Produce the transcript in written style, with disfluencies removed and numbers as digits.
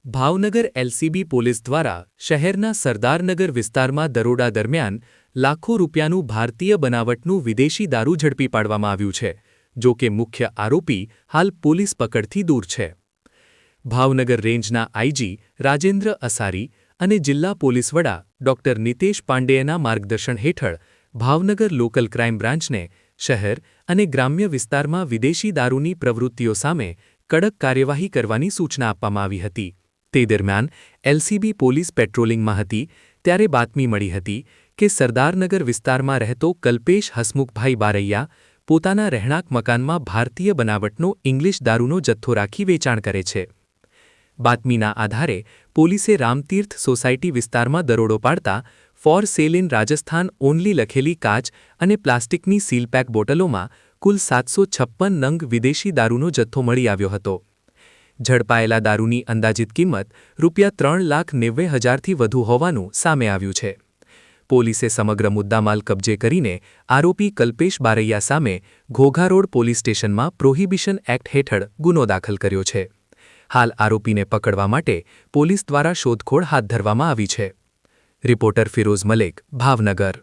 Bhavnagar LCB police દ્વારા શહેરના સરદારનગર વિસ્તારમાં દરોડા દરમિયાન લાખો રૂપિયાનું ભારતીય બનાવટનું વિદેશી દારૂ ઝડપી પાડવામાં આવ્યું છે, જો કે મુખ્ય આરોપી હાલ પોલીસ પકડથી દૂર છે. ભાવનગર રેન્જના આઈજી રાજેન્દ્ર અસારી અને જિલ્લા પોલીસ વડા ડોક્ટર નિતેશ પાંડેયના માર્ગદર્શન હેઠળ ભાવનગર લોકલ ક્રાઇમ બ્રાન્ચને શહેર અને ગ્રામ્ય વિસ્તારમાં વિદેશી દારૂની પ્રવૃત્તિઓ સામે કડક કાર્યવાહી કરવાની સૂચના આપવામાં આવી હતી. તે દરમિયાન એલસીબી પોલીસ પેટ્રોલિંગમાં હતી ત્યારે બાતમી મળી હતી કે સરદારનગર વિસ્તારમાં રહેતો કલ્પેશ હસમુખભાઈ બારૈયા પોતાના રહેણાંક મકાનમાં ભારતીય બનાવટનો ઇંગ્લિશ દારૂનો જથ્થો રાખી વેચાણ કરે છે. બાતમીના આધારે પોલીસે રામતીર્થ સોસાયટી વિસ્તારમાં દરોડો પાડતા for sale in Rajasthan only લખેલી કાચ અને પ્લાસ્ટિકની સીલપેક બોટલોમાં કુલ 756 નંગ વિદેશી દારૂનો જથ્થો મળી આવ્યો હતો. ઝડપાયેલા દારૂની અંદાજિત કિંમત ₹3,90,000થી વધુ હોવાનું સામે આવ્યું છે. પોલીસે સમગ્ર મુદ્દામાલ કબજે કરીને આરોપી કલ્પેશ બારૈયા સામે ઘોઘા રોડ પોલીસ સ્ટેશનમાં પ્રોહિબિશન એક્ટ હેઠળ ગુનો દાખલ કર્યો છે. હાલ આરોપીને પકડવા માટે પોલીસ દ્વારા શોધખોળ હાથ ધરવામાં આવી છે. રિપોર્ટર ફિરોઝ મલેક, ભાવનગર.